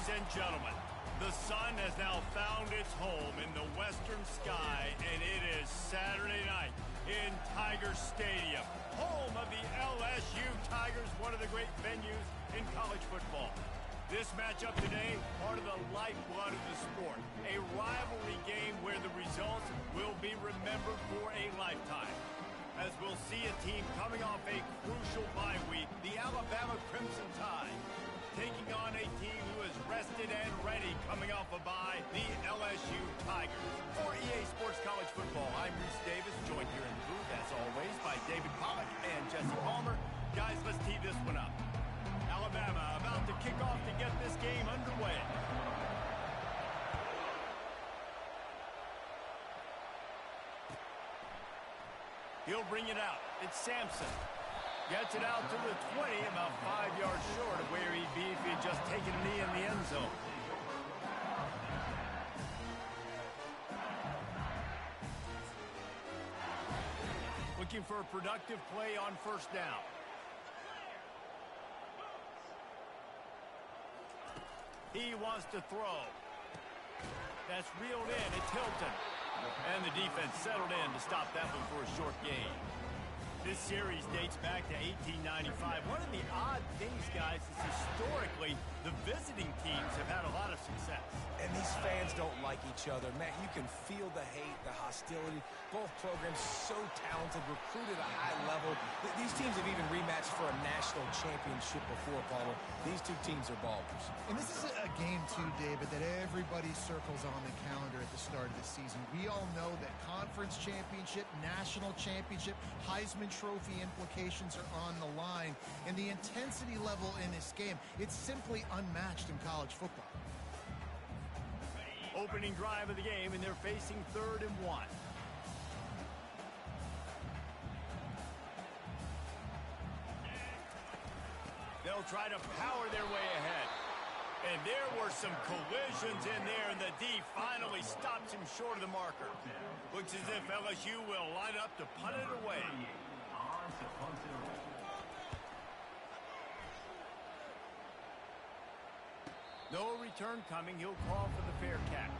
Ladies and gentlemen, the sun has now found its home in the western sky, and it is Saturday night in Tiger Stadium, home of the LSU Tigers, one of the great venues in college football. This matchup today, part of the lifeblood of the sport, a rivalry game where the results will be remembered for a lifetime. As we'll see a team coming off a crucial bye week, the Alabama Crimson Tide, taking on a team who is rested and ready coming off a bye, the LSU Tigers. For EA Sports College Football, I'm Reese Davis, joined here in the booth, as always, by David Pollack and Jesse Palmer. Guys, let's tee this one up. Alabama about to kick off to get this game underway. He'll bring it out. It's Sampson. Gets it out to the 20, about 5 yards short of where he'd be if he had just taken a knee in the end zone. Looking for a productive play on first down. He wants to throw. That's reeled in. It's Hilton. And the defense settled in to stop that one for a short gain. This series dates back to 1895. One of the odd things, guys, is historically the visiting teams have had a lot of success. And these fans don't like each other. Man, you can feel the hate, the hostility. Both programs so talented, recruited at a high level. These teams have even rematched for a national championship before, Palmer. These two teams are ballers. And this is a game, too, David, that everybody circles on the calendar at the start of the season. We all know that conference championship, national championship, Heisman Trophy implications are on the line. And the intensity level in this game, it's simply unmatched in college football. Opening drive of the game, and they're facing 3rd and 1. They'll try to power their way ahead. And there were some collisions in there, and the D finally stops him short of the marker. Looks as if LSU will line up to punt it away. No return coming. He'll call for the fair catch.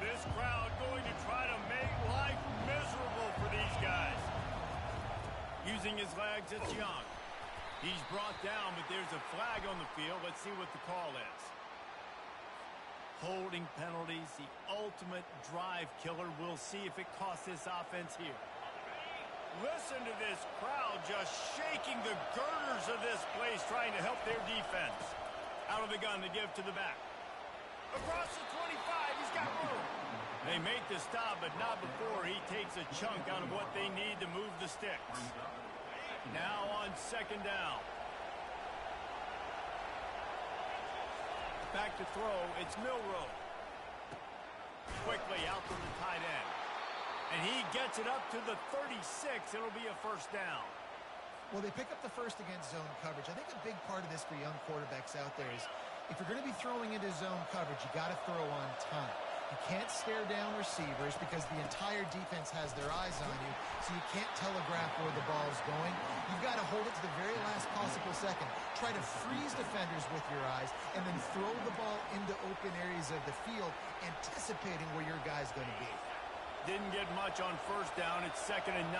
This crowd going to try to make life miserable for these guys. Using his legs, it's Young. He's brought down, but there's a flag on the field. Let's see what the call is. Holding penalties, the ultimate drive killer. We'll see if it costs this offense here. Listen to this crowd just shaking the girders of this place, trying to help their defense. Out of the gun to give to the back. Across the 25, he's got room. They make the stop, but not before he takes a chunk out of what they need to move the sticks. Now on 2nd down. Back to throw, it's Milroe. Quickly out to the tight end. And he gets it up to the 36. It'll be a 1st down. Well, they pick up the first against zone coverage. I think a big part of this for young quarterbacks out there is if you're going to be throwing into zone coverage, you got to throw on time. You can't stare down receivers because the entire defense has their eyes on you, so you can't telegraph where the ball's going. You've got to hold it to the very last possible second. Try to freeze defenders with your eyes and then throw the ball into open areas of the field, anticipating where your guy's going to be. Didn't get much on 1st down. It's 2nd and 9.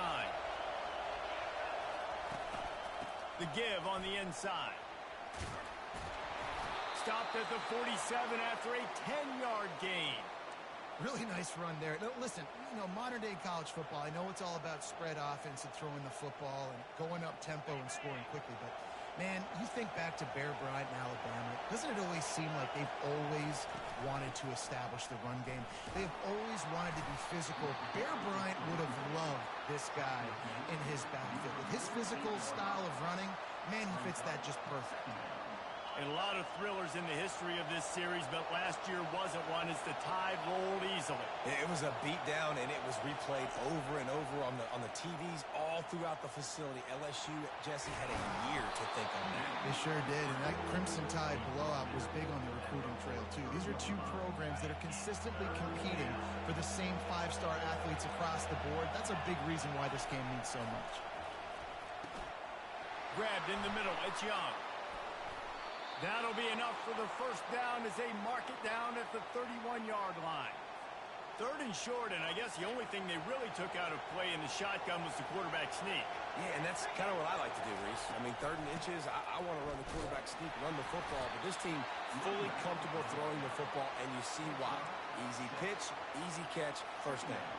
The give on the inside. Stopped at the 47 after a 10-yard gain. Really nice run there. Now, listen, modern-day college football, I know it's all about spread offense and throwing the football and going up tempo and scoring quickly, but, man, you think back to Bear Bryant in Alabama, doesn't it always seem like they've always wanted to establish the run game? They've always wanted to be physical. Bear Bryant would have loved this guy in his backfield. With his physical style of running, man, he fits that just perfect. A lot of thrillers in the history of this series, but last year wasn't one as the Tide rolled easily. It was a beatdown, and it was replayed over and over on the TVs all throughout the facility. LSU, Jesse, had a year to think on that. They sure did, and that Crimson Tide blowout was big on the recruiting trail, too. These are two programs that are consistently competing for the same 5-star athletes across the board. That's a big reason why this game means so much. Grabbed in the middle. It's Young. That'll be enough for the first down as they mark it down at the 31-yard line. 3rd and short, and I guess the only thing they really took out of play in the shotgun was the quarterback sneak. Yeah, and that's kind of what I like to do, Reese. I mean, 3rd and inches, I want to run the quarterback sneak, run the football, but this team fully comfortable throwing the football, and you see why. Easy pitch, easy catch, first down.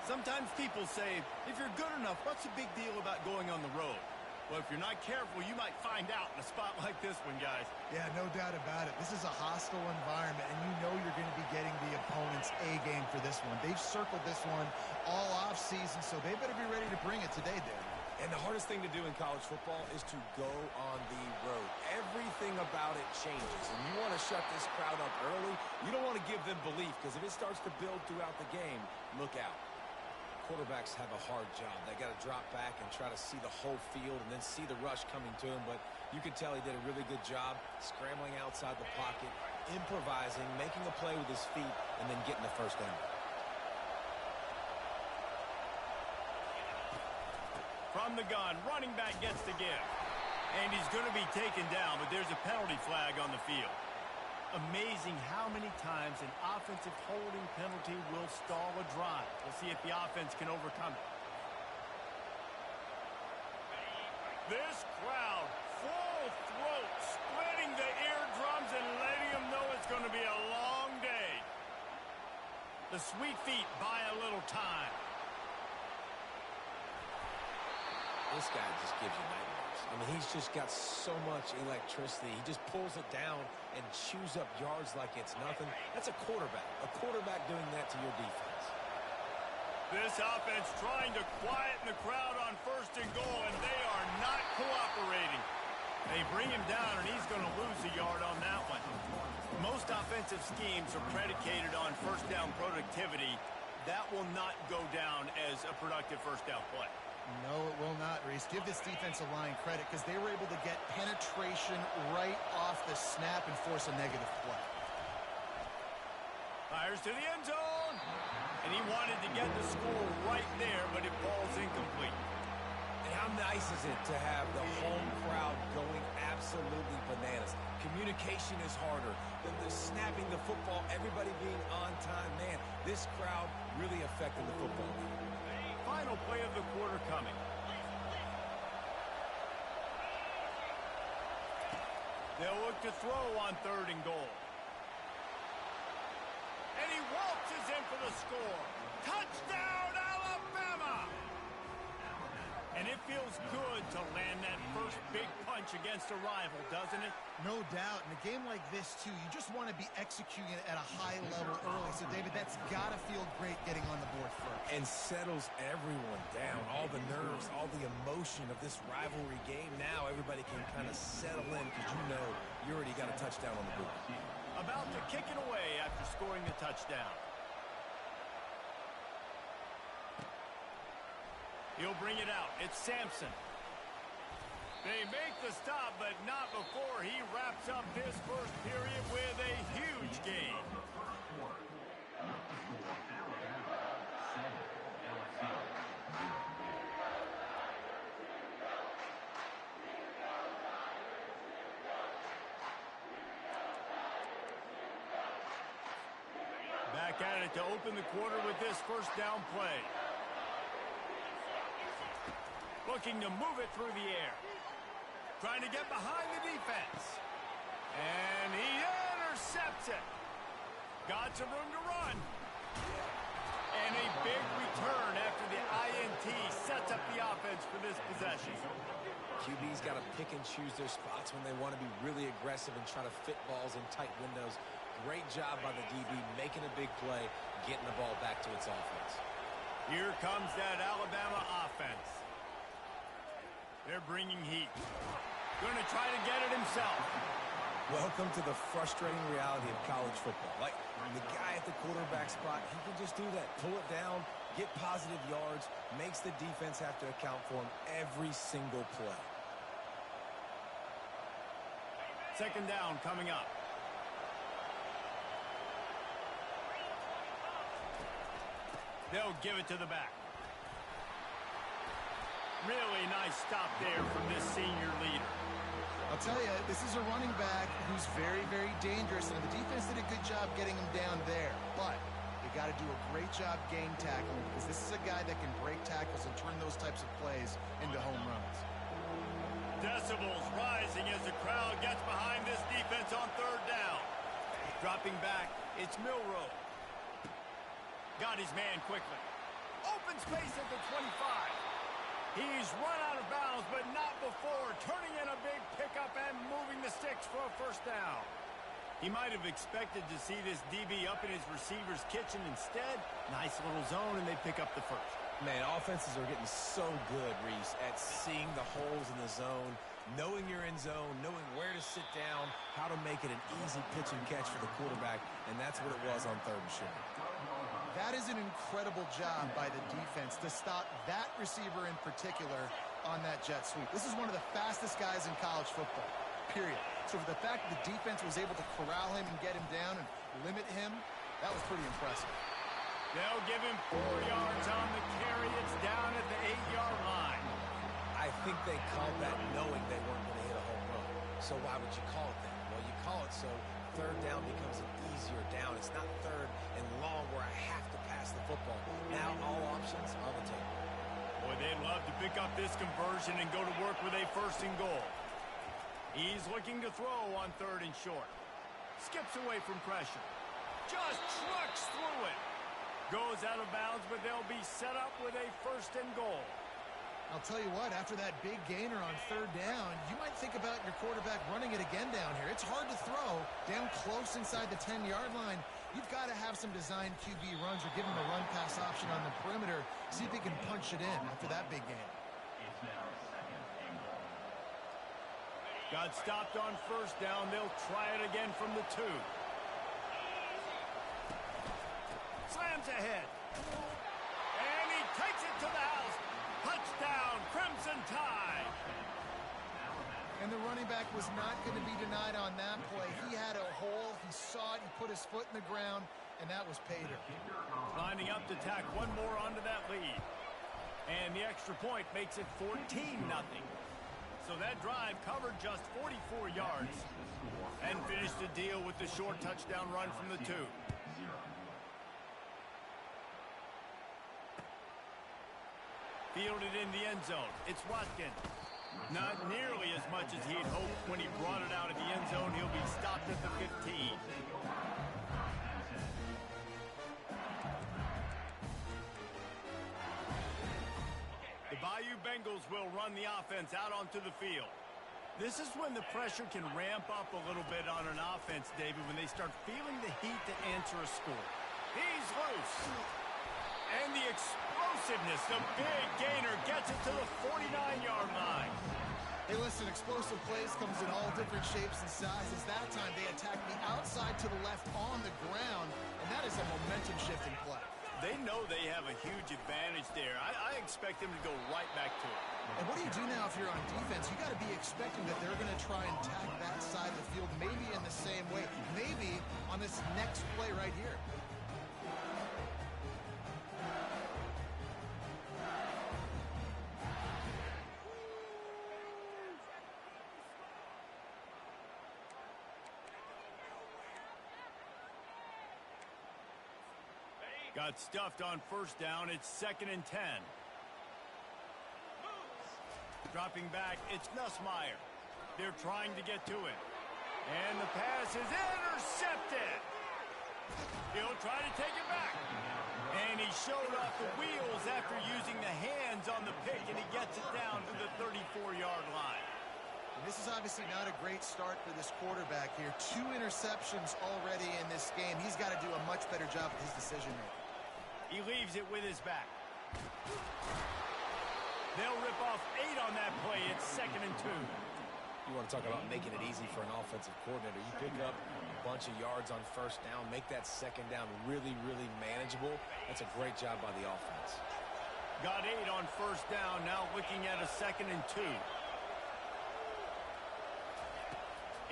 Sometimes people say, if you're good enough, what's the big deal about going on the road? Well, if you're not careful, you might find out in a spot like this one, guys. Yeah, no doubt about it. This is a hostile environment, and you know you're going to be getting the opponent's A-game for this one. They've circled this one all offseason, so they better be ready to bring it today, David. And the hardest thing to do in college football is to go on the road. Everything about it changes, and you want to shut this crowd up early. You don't want to give them belief, because if it starts to build throughout the game, look out. Quarterbacks have a hard job. They got to drop back and try to see the whole field and then see the rush coming to him, but you can tell he did a really good job scrambling outside the pocket, improvising, making a play with his feet, and then getting the first down. From the gun, running back gets the give. And he's going to be taken down, but there's a penalty flag on the field. Amazing how many times an offensive holding penalty will stall a drive. We'll see if the offense can overcome it. This crowd, full throat, splitting the eardrums and letting them know it's going to be a long day. The Sweet Feet buy a little time. This guy just gives you nightmares. I mean, he's just got so much electricity. He just pulls it down and chews up yards like it's nothing. That's a quarterback. A quarterback doing that to your defense. This offense trying to quieten the crowd on 1st and goal, and they are not cooperating. They bring him down, and he's going to lose a yard on that one. Most offensive schemes are predicated on first down productivity. That will not go down as a productive first down play. No, it will not, Reese. Give this defensive line credit because they were able to get penetration right off the snap and force a negative play. Fires to the end zone. And he wanted to get the score right there, but it falls incomplete. And how nice is it to have the home crowd going absolutely bananas? Communication is harder than the snapping the football, everybody being on time. Man, this crowd really affected the football game. Final play of the quarter coming. They'll look to throw on 3rd and goal. And he waltzes in for the score. Touchdown, Alabama! And it feels good to land that first big punch against a rival, doesn't it? No doubt. In a game like this, too, you just want to be executing it at a high level early. So, David, that's got to feel great getting on the board first. And settles everyone down. All the nerves, all the emotion of this rivalry game. Now everybody can kind of settle in because you know you already got a touchdown on the board. About to kick it away after scoring the touchdown. He'll bring it out. It's Sampson. They make the stop, but not before he wraps up this first period with a huge gain. Back at it to open the quarter with this first down play. Looking to move it through the air. Trying to get behind the defense. And he intercepts it. Got some room to run. And a big return after the INT sets up the offense for this possession. QB's got to pick and choose their spots when they want to be really aggressive and try to fit balls in tight windows. Great job by the DB making a big play, getting the ball back to its offense. Here comes that Alabama offense. They're bringing heat. Going to try to get it himself. Welcome to the frustrating reality of college football. Like, the guy at the quarterback spot, he can just do that. Pull it down, get positive yards, makes the defense have to account for him every single play. 2nd down coming up. They'll give it to the back. really nice stop there from this senior leader. I'll tell you, this is a running back who's very, very dangerous, and the defense did a good job getting him down there. But you got to do a great job game tackling, because this is a guy that can break tackles and turn those types of plays into home runs. Decibels rising as the crowd gets behind this defense on third down. Dropping back, it's Milroe. Got his man quickly. Open space at the 25. He's run out of bounds, but not before turning in a big pickup and moving the sticks for a first down. He might have expected to see this DB up in his receiver's kitchen. Instead, nice little zone, and they pick up the first. Man, offenses are getting so good, Reese, at seeing the holes in the zone, knowing you're in zone, knowing where to sit down, how to make it an easy pitch and catch for the quarterback, and that's what it was on third and short. That is an incredible job by the defense to stop that receiver in particular on that jet sweep. This is one of the fastest guys in college football, period. So for the fact that the defense was able to corral him and get him down and limit him, that was pretty impressive. They'll give him 4 yards on the carry. It's down at the 8-yard line. I think they called that knowing they weren't going to hit a home run. So why would you call it that? Well, you call it so third down becomes an easier down. It's not third and long where I have to pass the football. Now all options on the table. Boy, they'd love to pick up this conversion and go to work with a first and goal. He's looking to throw on third and short. Skips away from pressure. Just trucks through it. Goes out of bounds, but they'll be set up with a first and goal. I'll tell you what, after that big gainer on third down, you might think about your quarterback running it again down here. It's hard to throw down close inside the 10-yard line. You've got to have some designed QB runs or give him a run-pass option on the perimeter. See if he can punch it in after that big gain. Got stopped on first down. They'll try it again from the 2. Slams ahead. And he takes it to the house. Touchdown, Crimson Tide. And the running back was not going to be denied on that play. He had a hole. He saw it. He put his foot in the ground, and that was pay dirt. Lining up to tack one more onto that lead. And the extra point makes it 14-0. So that drive covered just 44 yards and finished the deal with the short touchdown run from the 2. Fielded in the end zone. It's Watkins. Not nearly as much as he'd hoped when he brought it out of the end zone. He'll be stopped at the 15. The Bayou Bengals will run the offense out onto the field. This is when the pressure can ramp up a little bit on an offense, David, when they start feeling the heat to answer a score. He's loose. And the explosiveness, the big gainer gets it to the 49-yard line. Hey, listen, explosive plays comes in all different shapes and sizes. That time they attack the outside to the left on the ground, and that is a momentum-shifting play. They know they have a huge advantage there. I expect them to go right back to it. And what do you do now if you're on defense? You got to be expecting that they're going to try and attack that side of the field, maybe in the same way, maybe on this next play right here. Got stuffed on first down. It's 2nd and 10. Dropping back, it's Nussmeier. They're trying to get to it. And the pass is intercepted. He'll try to take it back. And he showed off the wheels after using the hands on the pick, and he gets it down to the 34-yard line. And this is obviously not a great start for this quarterback here. 2 interceptions already in this game. He's got to do a much better job with his decision-making. He leaves it with his back. They'll rip off 8 on that play. It's 2nd and 2. You want to talk about making it easy for an offensive coordinator. You pick up a bunch of yards on first down, make that second down really, really manageable. That's a great job by the offense. Got 8 on first down. Now looking at a 2nd and 2.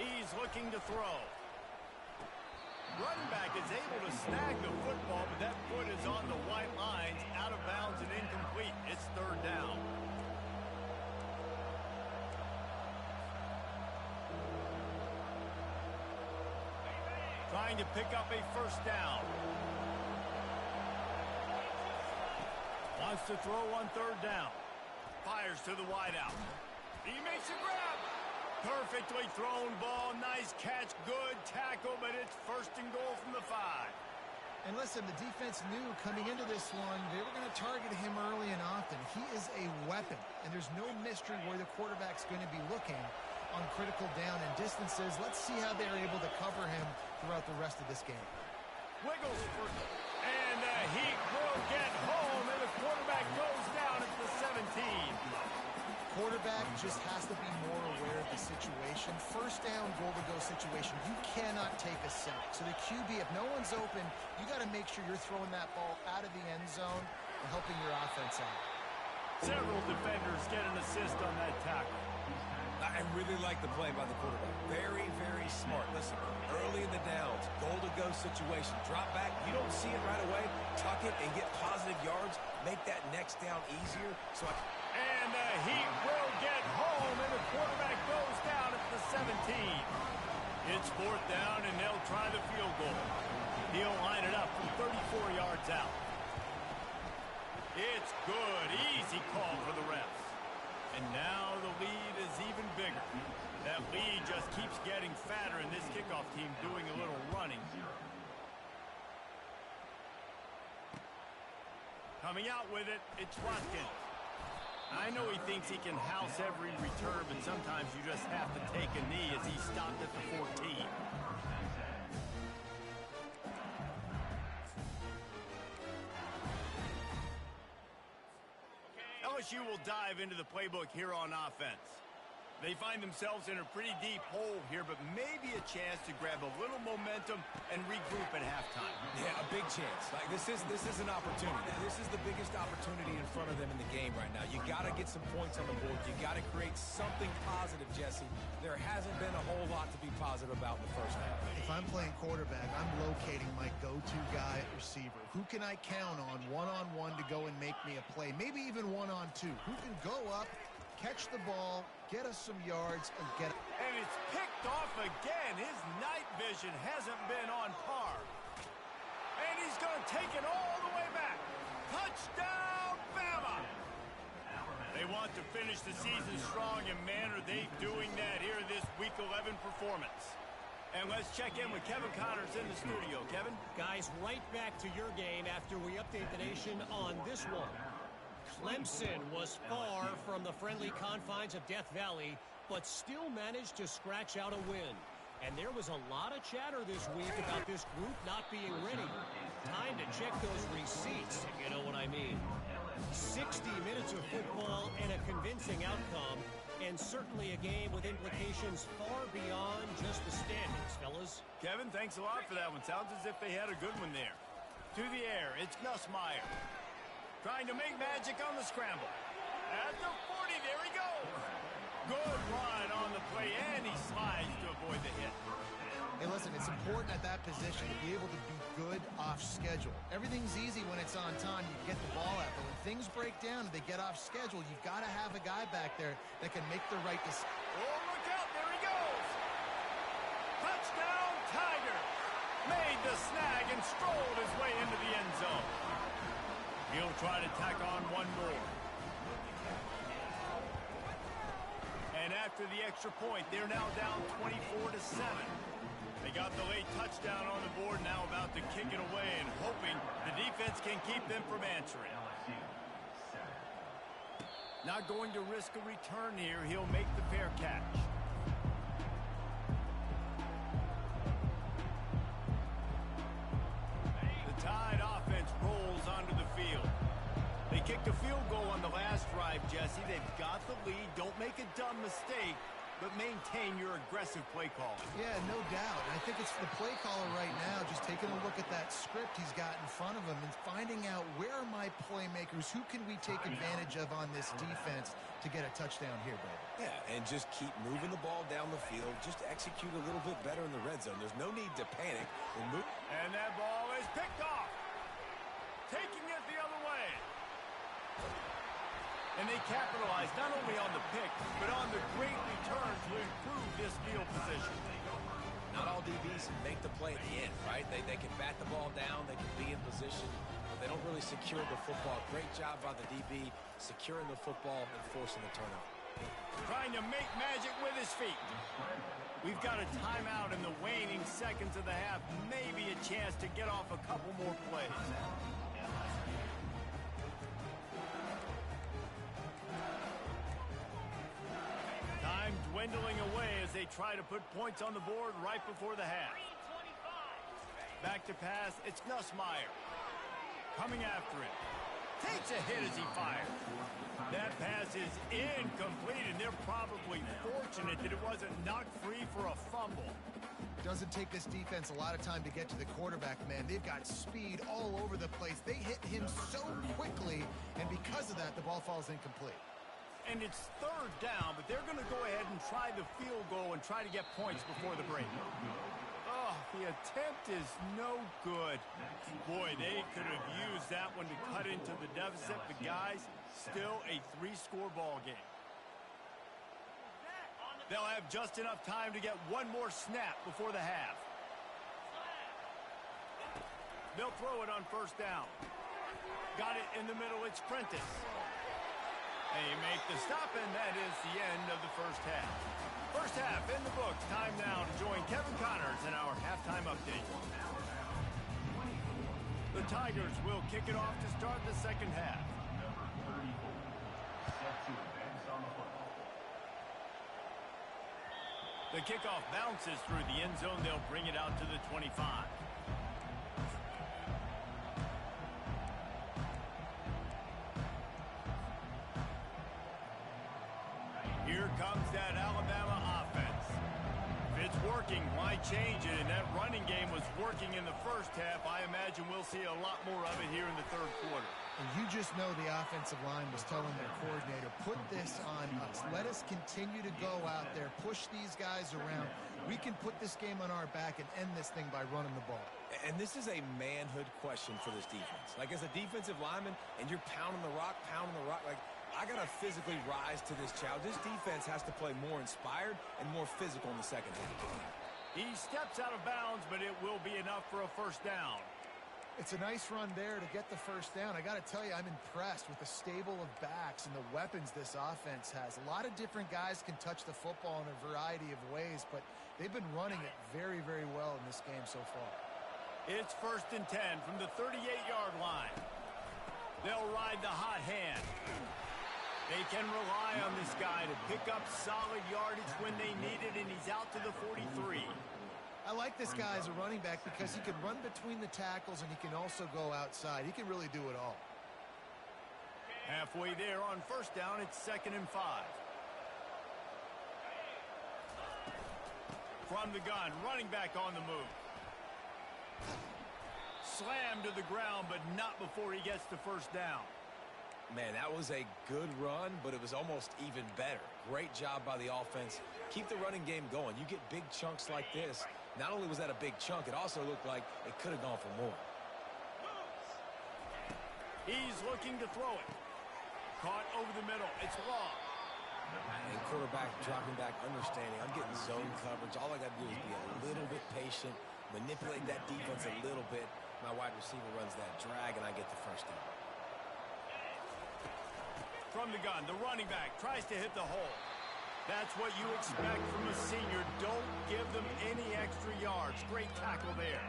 He's looking to throw. Running back is able to snag the football, but that foot is on the white lines, out of bounds and incomplete. It's 3rd down. to pick up a first down. Wants to throw on third down. Fires to the wideout. He makes a grab. Perfectly thrown ball. Nice catch. Good tackle, but it's first and goal from the 5. And listen, the defense knew coming into this one, they were going to target him early and often. He is a weapon, and there's no mystery where the quarterback's going to be looking on critical down and distances. Let's see how they're able to cover him throughout the rest of this game. Wiggles for, and the Heat will get home, and the quarterback goes down at the 17. Quarterback just has to be more aware of the situation. First down, goal-to-go situation. You cannot take a sack. So the QB, if no one's open, you got to make sure you're throwing that ball out of the end zone and helping your offense out. Several defenders get an assist on that tackle. I really like the play by the quarterback. Very, very smart. Listen, early in the downs, goal-to-go situation. Drop back, you don't see it right away. Tuck it and get positive yards. Make that next down easier. And the Heat will get home, and the quarterback goes down at the 17. It's fourth down, and they'll try the field goal. He'll line it up from 34 yards out. It's good. Easy call for the refs. And now the lead is even bigger. That lead just keeps getting fatter, and this kickoff team doing a little running. Coming out with it, it's Watkins. I know he thinks he can house every return, but sometimes you just have to take a knee as he stopped at the 14. LSU will dive into the playbook here on offense. They find themselves in a pretty deep hole here, but maybe a chance to grab a little momentum and regroup at halftime. Yeah, a big chance. Like this is an opportunity. This is the biggest opportunity in front of them in the game right now. You got to get some points on the board. You got to create something positive, Jesse. There hasn't been a whole lot to be positive about in the first half. If I'm playing quarterback, I'm locating my go-to guy at receiver. Who can I count on one-on-one to go and make me a play? Maybe even one-on-two. Who can go up, catch the ball, get us some yards, and get it. And it's picked off again. His night vision hasn't been on par. And he's going to take it all the way back. Touchdown, Bama! They want to finish the season strong, and man, are they doing that here this Week 11 performance. And let's check in with Kevin Connors in the studio. Kevin? Guys, right back to your game after we update the nation on this one. Clemson was far from the friendly confines of Death Valley, but still managed to scratch out a win. And there was a lot of chatter this week about this group not being ready. Time to check those receipts, if you know what I mean. 60 minutes of football and a convincing outcome, and certainly a game with implications far beyond just the standings, fellas. Kevin, thanks a lot for that one. Sounds as if they had a good one there. To the air, it's Nussmeier. Trying to make magic on the scramble. At the 40, there he goes. Good run on the play, and he slides to avoid the hit. Hey, listen, it's important at that position to be able to be good off schedule. Everything's easy when it's on time. You get the ball out, but when things break down and they get off schedule, you've got to have a guy back there that can make the right decision. Oh, look out, there he goes. Touchdown, Tiger. Made the snag and strolled his way into the end zone. He'll try to tack on one more. And after the extra point, they're now down 24-7. They got the late touchdown on the board, now about to kick it away and hoping the defense can keep them from answering. Not going to risk a return here. He'll make the fair catch. The Tide offense rolls onto the field. They kicked a field goal on the last drive, Jesse. They've got the lead. Don't make a dumb mistake, but maintain your aggressive play calling. Yeah, no doubt. I think it's the play caller right now just taking a look at that script he's got in front of him and finding out where are my playmakers, who can we take advantage of on this defense to get a touchdown here, baby. Yeah, and just keep moving the ball down the field. Just execute a little bit better in the red zone. There's no need to panic. And that ball is picked off. Taking it the other way. And they capitalize not only on the pick, but on the great return to improve this field position. Not all DBs make the play at the end, right? They can bat the ball down, they can be in position, but they don't really secure the football. Great job by the DB securing the football and forcing the turnover. Trying to make magic with his feet. We've got a timeout in the waning seconds of the half. Maybe a chance to get off a couple more plays. Time dwindling away as they try to put points on the board right before the half. Back to pass, it's Nussmeier. Coming after him. Takes a hit as he fires. That pass is incomplete, and they're probably fortunate that it wasn't knocked free for a fumble. Doesn't take this defense a lot of time to get to the quarterback, man. They've got speed all over the place. They hit him so quickly, and because of that, the ball falls incomplete. And it's third down, but they're going to go ahead and try the field goal and try to get points before the break. Oh, the attempt is no good. Boy, they could have used that one to cut into the deficit, but guys, still a three-score ball game. They'll have just enough time to get one more snap before the half. They'll throw it on first down. Got it in the middle, it's Prentice. They make the stop, and that is the end of the first half. First half in the books. Time now to join Kevin Connors in our halftime update. The Tigers will kick it off to start the second half. The kickoff bounces through the end zone. They'll bring it out to the 25. Here comes that Alabama offense. If it's working, why change it? And that running game was working in the first half. I imagine we'll see a lot more of it here in the third quarter. And you just know the offensive line was telling their coordinator, put this on us. Let us continue to go out there, push these guys around. We can put this game on our back and end this thing by running the ball. And this is a manhood question for this defense. Like, as a defensive lineman, and you're pounding the rock, like, I got to physically rise to this challenge. This defense has to play more inspired and more physical in the second half. He steps out of bounds, but it will be enough for a first down. It's a nice run there to get the first down. I got to tell you, I'm impressed with the stable of backs and the weapons this offense has. A lot of different guys can touch the football in a variety of ways, but they've been running it very, very well in this game so far. It's 1st and 10 from the 38-yard line. They'll ride the hot hand. They can rely on this guy to pick up solid yardage when they need it, and he's out to the 43. I like this guy as a running back because he can run between the tackles and he can also go outside. He can really do it all. Halfway there on first down, it's 2nd and 5. From the gun, running back on the move. Slammed to the ground, but not before he gets to first down. Man, that was a good run, but it was almost even better. Great job by the offense. Keep the running game going. You get big chunks like this. Not only was that a big chunk, it also looked like it could have gone for more. He's looking to throw it. Caught over the middle. It's long. And quarterback dropping back, understanding. I'm getting zone coverage. All I got to do is be a little bit patient, manipulate that defense a little bit. My wide receiver runs that drag, and I get the first down. From the gun, the running back tries to hit the hole. That's what you expect from a senior. Don't give them any extra yards. Great tackle there.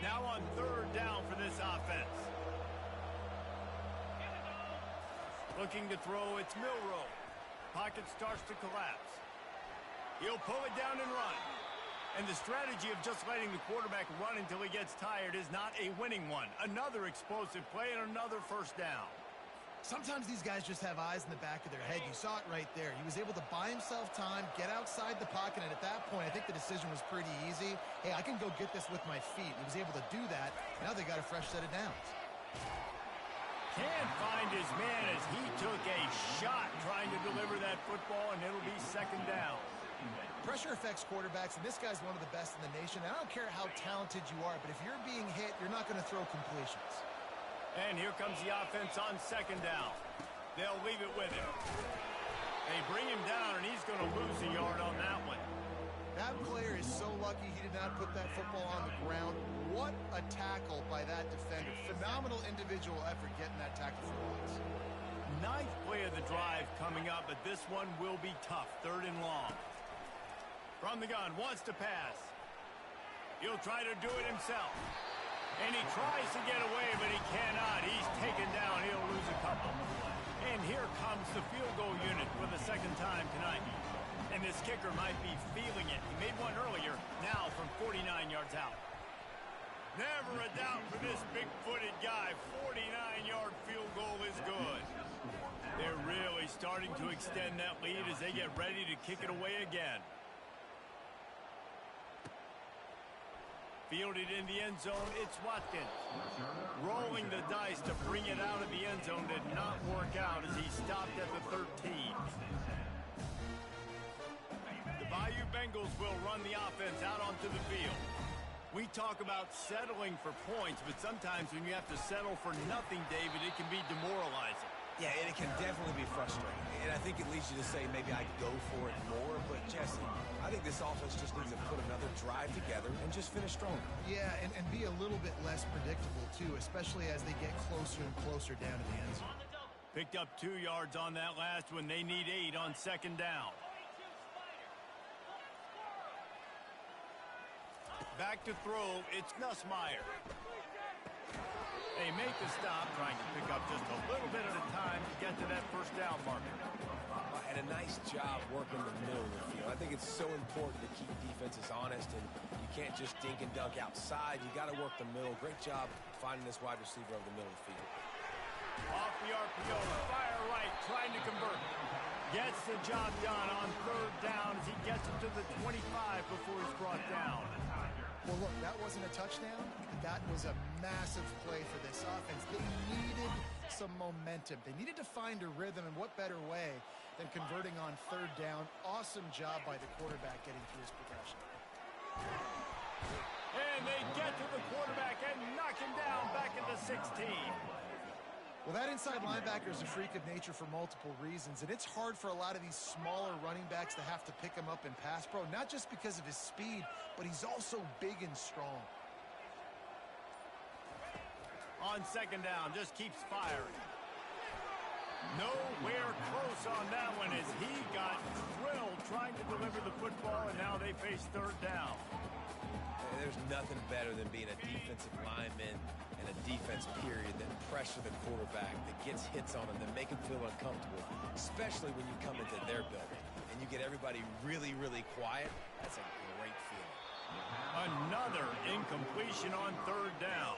Now on 3rd down for this offense. Looking to throw, it's Milroe. Pocket starts to collapse. He'll pull it down and run. And the strategy of just letting the quarterback run until he gets tired is not a winning one. Another explosive play and another first down. Sometimes these guys just have eyes in the back of their head. You saw it right there. He was able to buy himself time, get outside the pocket, and at that point, I think the decision was pretty easy. Hey, I can go get this with my feet. He was able to do that. Now they got a fresh set of downs. Can't find his man as he took a shot trying to deliver that football, and it'll be 2nd down. Pressure affects quarterbacks, and this guy's one of the best in the nation. I don't care how talented you are, but if you're being hit, you're not going to throw completions. And here comes the offense on 2nd down. They'll leave it with him. They bring him down, and he's going to lose a yard on that one. That player is so lucky he did not put that football on the ground. What a tackle by that defender. Phenomenal individual effort getting that tackle for loss. Ninth play of the drive coming up, but this one will be tough. 3rd and long. From the gun, wants to pass. He'll try to do it himself. And he tries to get away, but he cannot. He's taken down. He'll lose a couple. And here comes the field goal unit for the 2nd time tonight. And this kicker might be feeling it. He made one earlier, now from 49 yards out. Never a doubt for this big-footed guy. 49-yard field goal is good. They're really starting to extend that lead as they get ready to kick it away again. Fielded in the end zone, it's Watkins. Rolling the dice to bring it out of the end zone did not work out as he stopped at the 13. The Bayou Bengals will run the offense out onto the field. We talk about settling for points, but sometimes when you have to settle for nothing, David, it can be demoralizing. Yeah, and it can definitely be frustrating. And I think it leads you to say maybe I'd go for it more. But, Jesse, I think this offense just needs to put another drive together and just finish stronger. Yeah, and be a little bit less predictable, too, especially as they get closer and closer down to the end zone. Picked up 2 yards on that last one. They need 8 on 2nd down. Back to throw, it's Nussmeier. They make the stop, trying to pick up just a little bit at a time to get to that 1st down marker. And a nice job working the middle of the field. I think it's so important to keep defenses honest, and you can't just dink and dunk outside. You got to work the middle. Great job finding this wide receiver over the middle of the field. Off the RPO, fire right, trying to convert. Gets the job done on 3rd down as he gets it to the 25 before he's brought down. Well, look, that wasn't a touchdown. That was a massive play for this offense. They needed some momentum. They needed to find a rhythm, and what better way than converting on 3rd down. Awesome job by the quarterback getting through his progression. And they get to the quarterback and knock him down back at the 16. Well, that inside linebacker is a freak of nature for multiple reasons, and it's hard for a lot of these smaller running backs to have to pick him up in pass pro, not just because of his speed, but he's also big and strong. On 2nd down, just keeps firing. Nowhere close on that one as he got drilled trying to deliver the football, and now they face 3rd down. There's nothing better than being a defensive lineman and a defense period that pressure the quarterback, that gets hits on him, that make him feel uncomfortable, especially when you come into their building and you get everybody really, really quiet. That's a great feeling. Another incompletion on 3rd down.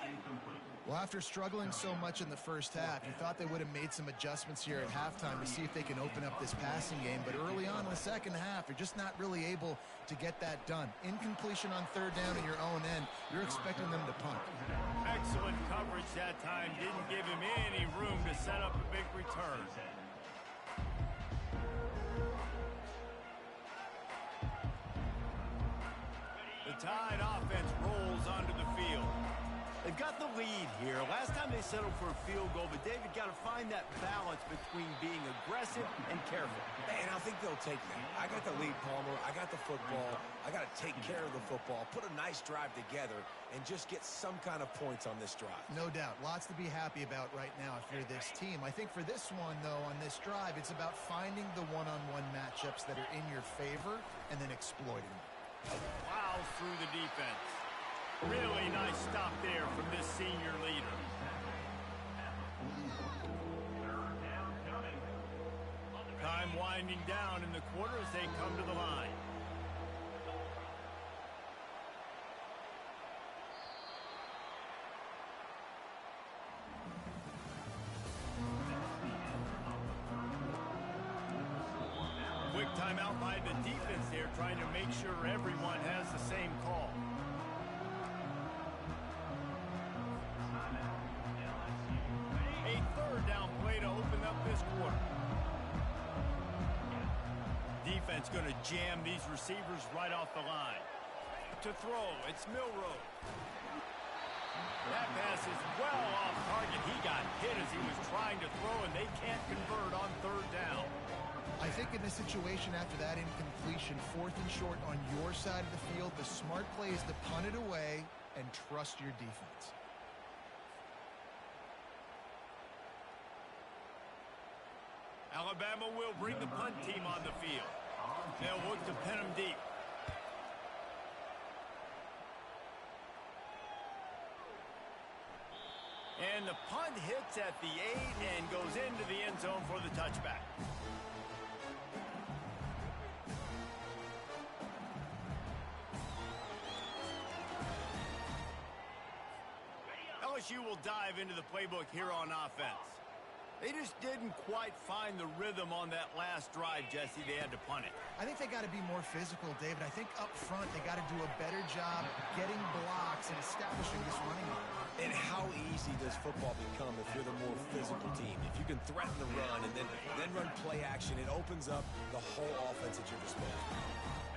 Well, after struggling so much in the first half, you thought they would have made some adjustments here at halftime to see if they can open up this passing game. But early on in the second half, you're just not really able to get that done. Incompletion on 3rd down in your own end, you're expecting them to punt. Excellent coverage that time. Didn't give him any room to set up a big return. The Tide offense rolls onto the field. They've got the lead here. Last time they settled for a field goal, but David got to find that balance between being aggressive and careful. And I think they'll take that. I got the lead, Palmer. I got the football. I got to take care of the football, put a nice drive together, and just get some kind of points on this drive. No doubt. Lots to be happy about right now if you're this team. I think for this one, though, on this drive, it's about finding the one-on-one matchups that are in your favor and then exploiting them. Plows through the defense. Really nice stop there from this senior leader. Time winding down in the quarter as they come to the line. Quick timeout by the defense there, trying to make sure everyone has the same call. A 3rd down play to open up this quarter. Defense going to jam these receivers right off the line. To throw, it's Milroe. That pass is well off target. He got hit as he was trying to throw, and they can't convert on 3rd down. I think in this situation after that incompletion, 4th and short on your side of the field, the smart play is to punt it away and trust your defense. Alabama will bring the punt team on the field. They'll look to pin them deep. And the punt hits at the 8 and goes into the end zone for the touchback. LSU will dive into the playbook here on offense. They just didn't quite find the rhythm on that last drive, Jesse. They had to punt it. I think they got to be more physical, David. I think up front they got to do a better job getting blocks and establishing this running game. And how easy does football become if you're the more physical team? If you can threaten the run and then run play action, it opens up the whole offense at your disposal.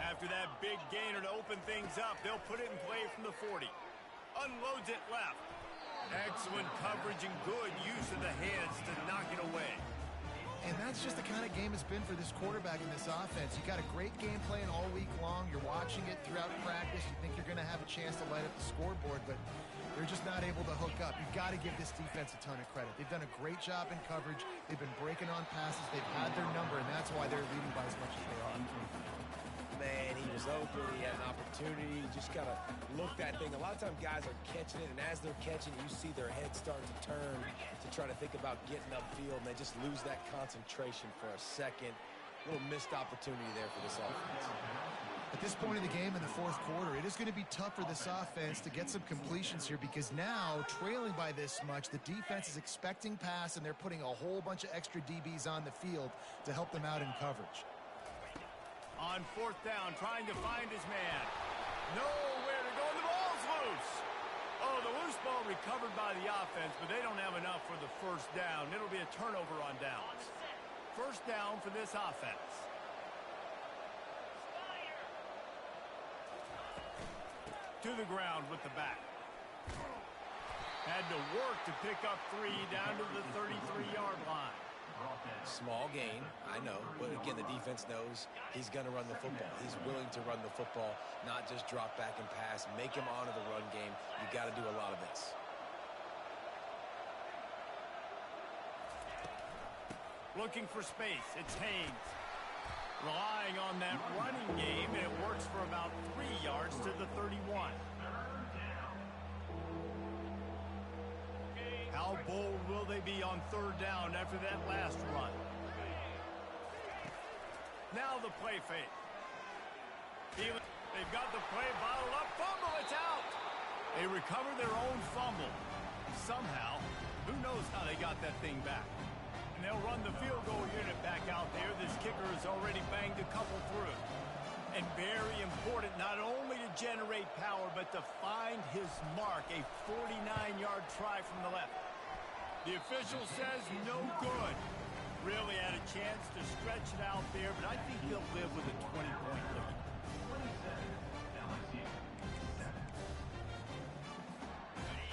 After that big gainer to open things up, they'll put it in play from the 40. Unloads it left. Excellent coverage and good use of the hands to knock it away. And that's just the kind of game it's been for this quarterback in this offense. You got a great game plan all week long. You're watching it throughout practice. You think you're going to have a chance to light up the scoreboard, but they're just not able to hook up. You've got to give this defense a ton of credit. They've done a great job in coverage. They've been breaking on passes. They've had their number, and that's why they're leading by as much as they are. Man, he was open. He had an opportunity. You just got to look that thing. A lot of times guys are catching it, and as they're catching it, you see their heads start to turn to try to think about getting upfield, and they just lose that concentration for a second. A little missed opportunity there for this offense. At this point in the game in the 4th quarter, it is going to be tough for this offense to get some completions here because now, trailing by this much, the defense is expecting pass, and they're putting a whole bunch of extra DBs on the field to help them out in coverage. On 4th down, trying to find his man. Nowhere to go, and the ball's loose. Oh, the loose ball recovered by the offense, but they don't have enough for the 1st down. It'll be a turnover on downs. 1st down for this offense. To the ground with the back. Had to work to pick up 3 down to the 33-yard line. Small gain, I know, but again, the defense knows he's going to run the football. He's willing to run the football, not just drop back and pass, make him honor the run game. You got to do a lot of this. Looking for space, it's Haynes. Relying on that running game, and it works for about 3 yards to the 31. How bold will they be on 3rd down after that last run? Now the play fake. They've got the play bottled up. Fumble, it's out. They recover their own fumble. Somehow, who knows how they got that thing back. And they'll run the field goal unit back out there. This kicker has already banged a couple through. And very important, not only to generate power, but to find his mark. A 49-yard try from the left. The official says no good. Really had a chance to stretch it out there, but I think they'll live with a 20-point lead.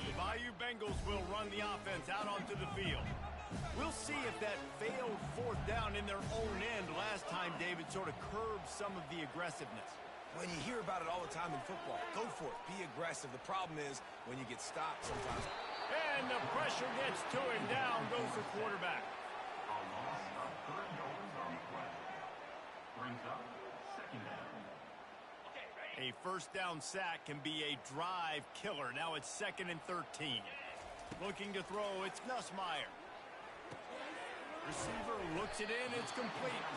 The Bayou Bengals will run the offense out onto the field. We'll see if that failed 4th down in their own end last time, David, sort of curbed some of the aggressiveness. When you hear about it all the time in football, go for it. Be aggressive. The problem is when you get stopped sometimes. And the pressure gets to him. Down goes the quarterback. A 1st down sack can be a drive killer. Now it's 2nd and 13. Looking to throw, it's Nussmeier. Receiver looks it in, it's complete.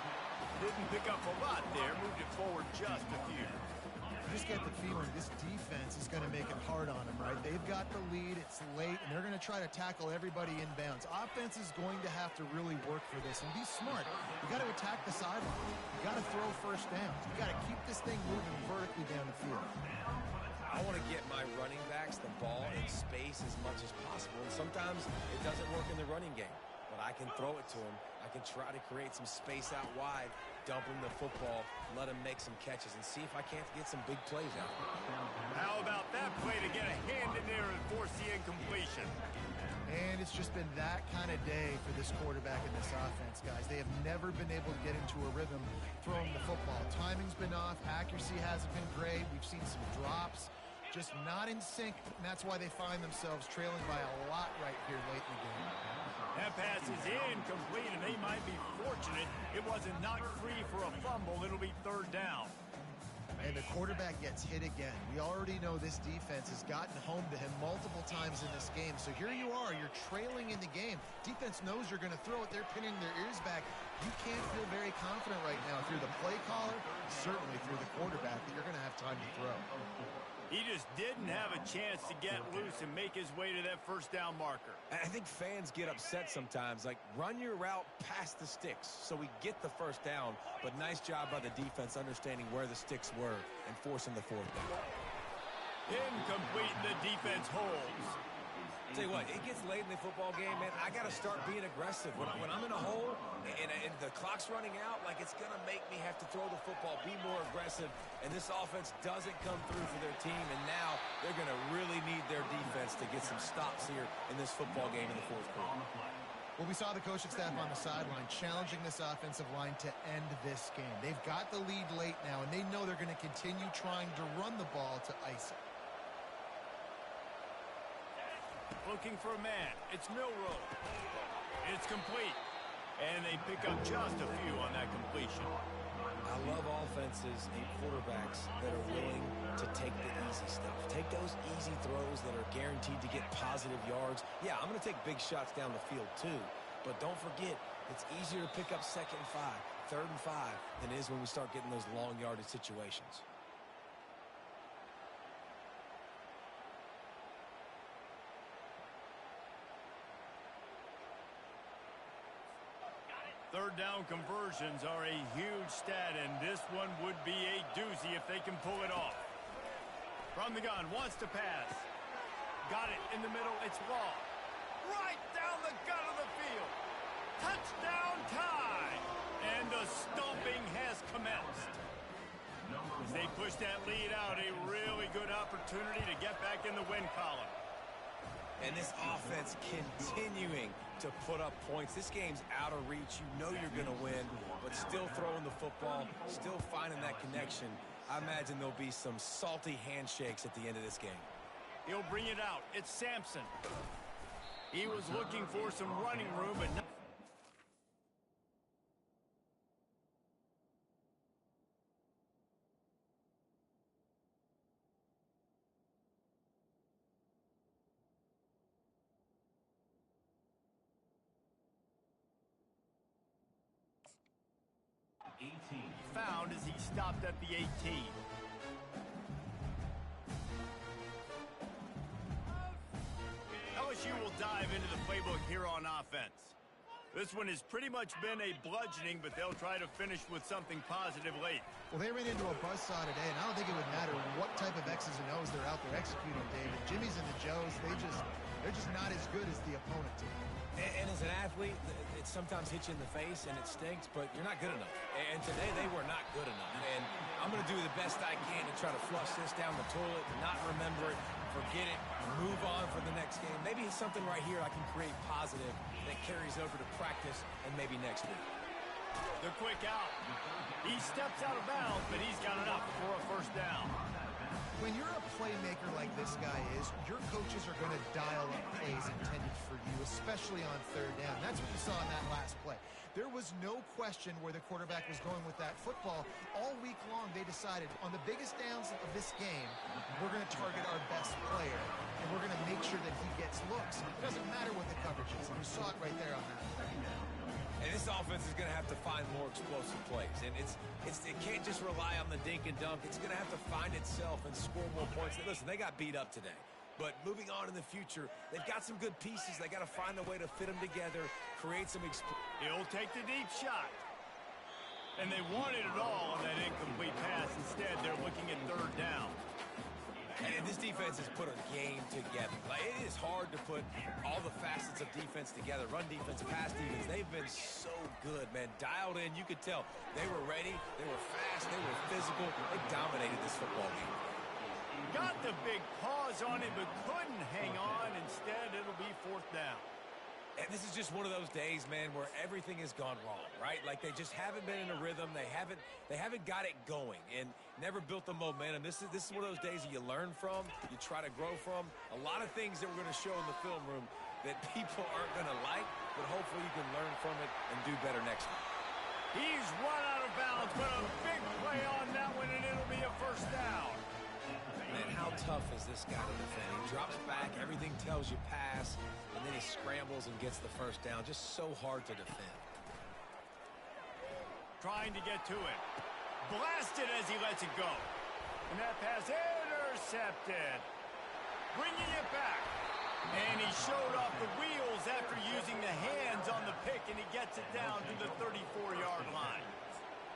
Didn't pick up a lot there, moved it forward just a few. You just get the feeling this defense is going to make it hard on them, right? They've got the lead, it's late, and they're going to try to tackle everybody inbounds. Offense is going to have to really work for this and be smart. You got to attack the sideline. You got to throw 1st downs. You got to keep this thing moving vertically down the field. I want to get my running backs the ball in space as much as possible, and sometimes it doesn't work in the running game. But I can throw it to him. I can try to create some space out wide, dump him the football, let him make some catches, and see if I can't get some big plays out. How about that play to get a hand in there and force the incompletion? And it's just been that kind of day for this quarterback and this offense, guys. They have never been able to get into a rhythm throwing the football. Timing's been off. Accuracy hasn't been great. We've seen some drops. Just not in sync, and that's why they find themselves trailing by a lot right here late in the game. That pass is incomplete, and they might be fortunate it wasn't knocked free for a fumble. It'll be third down. And the quarterback gets hit again. We already know this defense has gotten home to him multiple times in this game. So here you are, you're trailing in the game. Defense knows you're going to throw it. They're pinning their ears back. You can't feel very confident right now through the play caller, certainly through the quarterback, that you're going to have time to throw. He just didn't have a chance to get loose and make his way to that first down marker. I think fans get upset sometimes, like run your route past the sticks so we get the first down, but nice job by the defense understanding where the sticks were and forcing the fourth down. Incomplete, the defense holds. Tell you what, it gets late in the football game, man. I got to start being aggressive. When I'm in a hole and the clock's running out, like it's going to make me have to throw the football, be more aggressive, and this offense doesn't come through for their team, and now they're going to really need their defense to get some stops here in this football game in the fourth quarter. Well, we saw the coaching staff on the sideline challenging this offensive line to end this game. They've got the lead late now, and they know they're going to continue trying to run the ball to ice it. Looking for a man. It's Milroe. It's complete. And they pick up just a few on that completion. I love offenses and quarterbacks that are willing to take the easy stuff. Take those easy throws that are guaranteed to get positive yards. Yeah, I'm going to take big shots down the field too. But don't forget, it's easier to pick up 2nd and 5, 3rd and 5 than it is when we start getting those long yardage situations. Third down conversions are a huge stat, and this one would be a doozy if they can pull it off. From the gun, wants to pass. Got it in the middle, it's Law. Right down the gut of the field. Touchdown tie! And the stomping has commenced. As they push that lead out, a really good opportunity to get back in the win column. And this offense continuing to put up points. This game's out of reach. You know you're going to win, but still throwing the football, still finding that connection. I imagine there'll be some salty handshakes at the end of this game. He'll bring it out. It's Sampson. He was looking for some running room, but not. Found as he stopped at the 18. LSU will dive into the playbook here on offense. This one has pretty much been a bludgeoning, but they'll try to finish with something positive late. Well, they ran into a buzzsaw today, and I don't think it would matter what type of X's and O's they're out there executing, David. Jimmy's and the Joes, they're just not as good as the opponent team. And as an athlete, it sometimes hits you in the face and it stinks, but you're not good enough. And today they were not good enough. And I'm going to do the best I can to try to flush this down the toilet, not remember it, forget it, move on for the next game. Maybe it's something right here I can create positive that carries over to practice and maybe next week. The quick out. He steps out of bounds, but he's got enough for a first down. When you're a playmaker like this guy is, your coaches are going to dial up plays intended for you, especially on third down. That's what you saw in that last play. There was no question where the quarterback was going with that football. All week long, they decided on the biggest downs of this game, we're going to target our best player, and we're going to make sure that he gets looks. It doesn't matter what the coverage is, and you saw it right there on that play. And this offense is going to have to find more explosive plays. And it can't just rely on the dink and dunk. It's going to have to find itself and score more points. Listen, they got beat up today. But moving on in the future, they've got some good pieces. They got to find a way to fit them together, create some He'll take the deep shot. And they wanted it all on that incomplete pass. Instead, they're looking at third down. And this defense has put a game together. Like, it is hard to put all the facets of defense together. Run defense, pass defense. They've been so good, man. Dialed in. You could tell they were ready. They were fast. They were physical. They dominated this football game. Got the big pause on it, but couldn't hang on. Instead, it'll be fourth down. And this is just one of those days, man, where everything has gone wrong, right? Like they just haven't been in a rhythm. They haven't got it going and never built the momentum. This is one of those days that you learn from, you try to grow from. A lot of things that we're going to show in the film room that people aren't going to like, but hopefully you can learn from it and do better next time. He's run out of bounds, but a big play on that one, and it'll be a first down. Man, how tough is this guy to defend? He drops back, everything tells you pass, and then he scrambles and gets the first down. Just so hard to defend. Trying to get to it. Blasted as he lets it go. And that pass intercepted. Bringing it back. And he showed off the wheels after using the hands on the pick, and he gets it down to the 34-yard line.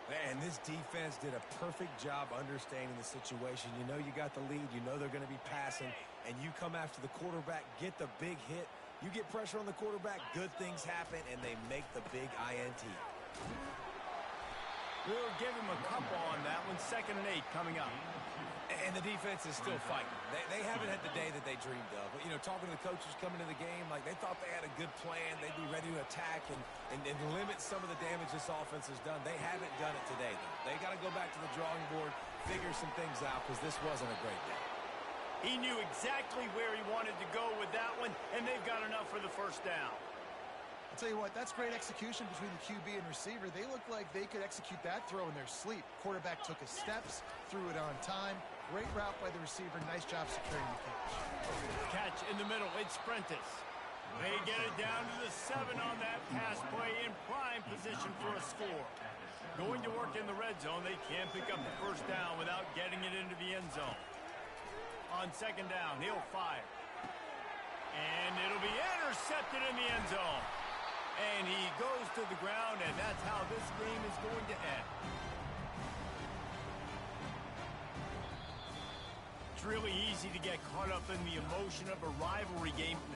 Man, this defense did a perfect job understanding the situation. You know you got the lead. You know they're going to be passing. And you come after the quarterback, get the big hit. You get pressure on the quarterback, good things happen, and they make the big INT. We'll give him a couple on that one. 2nd and 8 coming up. And the defense is still fighting. They haven't had the day that they dreamed of. But, you know, talking to the coaches coming into the game, like they thought they had a good plan. They'd be ready to attack and limit some of the damage this offense has done. They haven't done it today, though. They got to go back to the drawing board, figure some things out, because this wasn't a great day. He knew exactly where he wanted to go with that one, and they've got enough for the first down. I'll tell you what, that's great execution between the QB and receiver. They look like they could execute that throw in their sleep. Quarterback took his steps, threw it on time. Great route by the receiver. Nice job securing the catch. Catch in the middle. It's Prentice. They get it down to the 7 on that pass play in prime position for a score. Going to work in the red zone. They can't pick up the first down without getting it into the end zone. On 2nd down, he'll fire. And it'll be intercepted in the end zone. And he goes to the ground, and that's how this game is going to end. It's really easy to get caught up in the emotion of a rivalry game.